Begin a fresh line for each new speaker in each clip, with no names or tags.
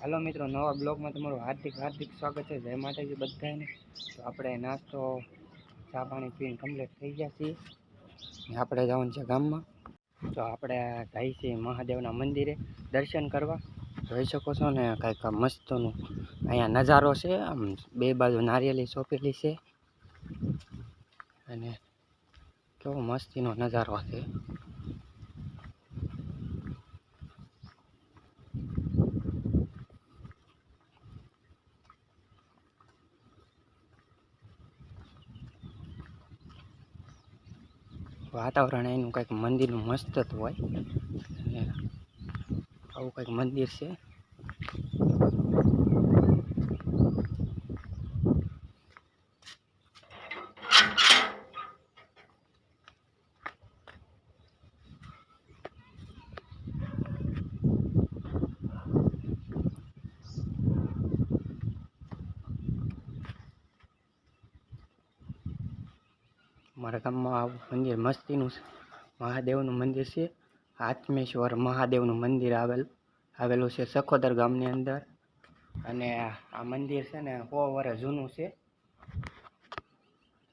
હાલો મિત્રો, નવા બ્લોગમાં તમારું હાર્દિક સ્વાગત છે. જય માતાજી બધાને. તો આપણે નાસ્તો ચા પાણી પીને કમ્પ્લીટ થઈ ગયા છીએ. આપણે જવાનું છે ગામમાં. તો આપણે જઈએ છીએ મહાદેવના મંદિરે દર્શન કરવા. જોઈ શકો છો ને કંઈક મસ્તનું અહીંયા નજારો છે. આમ બે બાજુ નારિયેળી સોંપેલી છે અને કેવો મસ્તીનો નજારો છે. વાતાવરણ એનું કંઈક મંદિરનું મસ્ત જ હોય અને આવું કંઈક મંદિર છે. મારા ગામમાં આવું મંદિર મસ્તીનું મહાદેવનું મંદિર છે. આત્મેશ્વર મહાદેવનું મંદિર આવેલું છે સખોદર ગામની અંદર. અને આ મંદિર છે ને 100 વર્ષ જૂનું છે.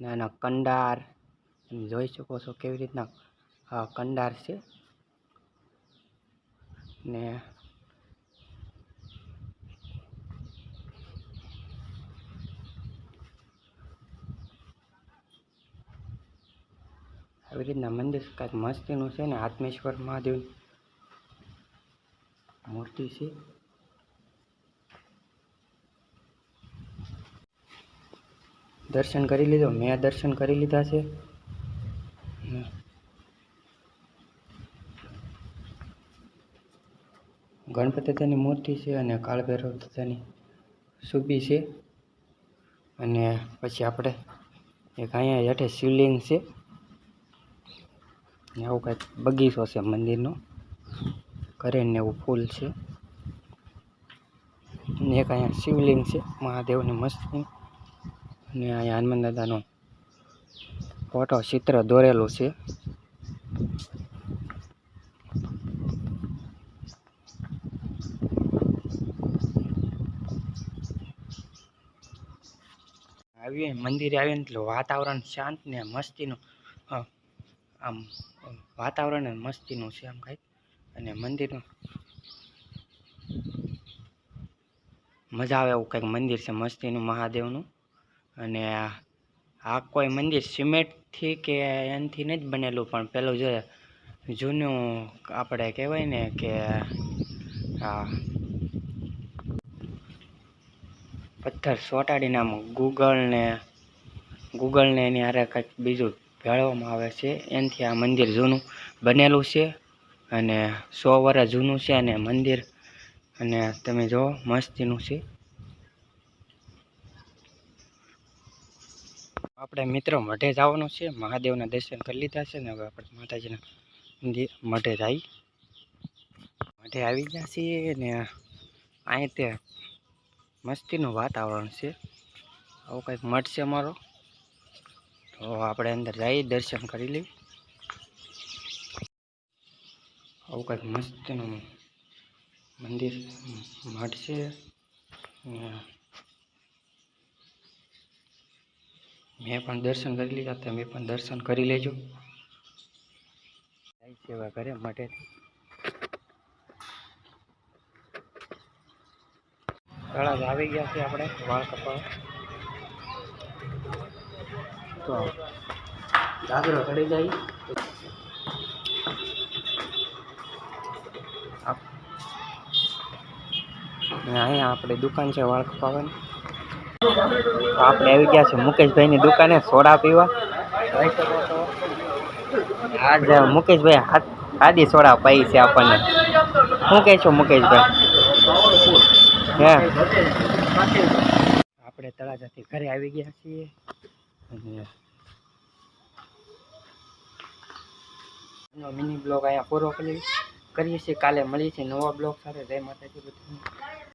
નાના કંડાર તમે જોઈ શકો છો કેવી રીતના કંડાર છે. ને આવી રીતના મંદિર કંઈક મસ્તીનું છે ને આત્મેશ્વર મહાદેવ મૂર્તિ છે. દર્શન કરી લીધો, મેં દર્શન કરી લીધા છે. ગણપતિ દાદાની મૂર્તિ છે અને કાળભૈરવ દાદાની સુબી છે. અને પછી આપણે એક અહીંયા હેઠે શિવલિંગ છે ને આવું કંઈક બગીચો છે મંદિરનો. કરેણને એવું ફૂલ છે ને એક અહીંયા શિવલિંગ છે મહાદેવની મસ્તી. અને અહીંયા હનુમાન દાદાનો ફોટો ચિત્ર દોરેલું છે. મંદિરે આવીને એટલે વાતાવરણ શાંત ને મસ્તીનું આમ વાતાવરણ મસ્તીનું છે આમ કંઈક. અને મંદિરનું મજા આવે એવું કંઈક મંદિર છે મસ્તીનું મહાદેવનું. અને આ કોઈ મંદિર સિમેન્ટથી કે એનાથી નથી બનેલું, પણ પેલું જે જૂનું આપણે કહેવાય ને કે પથ્થર ચોંટાડીને આમ ગૂગલને એની હારે કંઈક બીજું ભેળવવામાં આવે છે. એનાથી આ મંદિર જૂનું બનેલું છે અને 100 વર્ષ જૂનું છે. અને મંદિર અને તમે જો મસ્તીનું છે. આપણે મિત્રો મઢે જવાનું છે. મહાદેવના દર્શન કરી લીધા છે ને હવે આપણે માતાજીના મંદિર મઢે જઈ. મઢે આવી ગયા છીએ ને અહીં તે મસ્તીનું વાતાવરણ છે. આવું કંઈક મઠ છે અમારો. તો આપણે અંદર જઈ દર્શન કરી લઈએ. આવું કંઈક મસ્તીનું મંદિર મઠ છે. મેં પણ દર્શન કરી લીધા, તમે પણ દર્શન કરી લેજો. જય સેવા કરે મઢે. તળાવ આવી ગયા છે આપણે વાળ કપાવા. તો જાગરો ચડી જાય. અહીંયા આપણે દુકાન છે વાળ કપાવાની. આપણે આવી ગયા છે મુકેશભાઈની દુકાને સોડા પીવા. આજ મુકેશભાઈ આદિ સોડા પાઈ છે આપણને. શું કહે છો મુકેશભાઈ? હે આપણે તળાજાથી ઘરે આવી ગયા છીએ અને મિની બ્લોગ અહીંયા પૂરો કરીએ છીએ. કાલે મળીએ છીએ નવા બ્લોગ સાથે. જય માતાજી બધાને.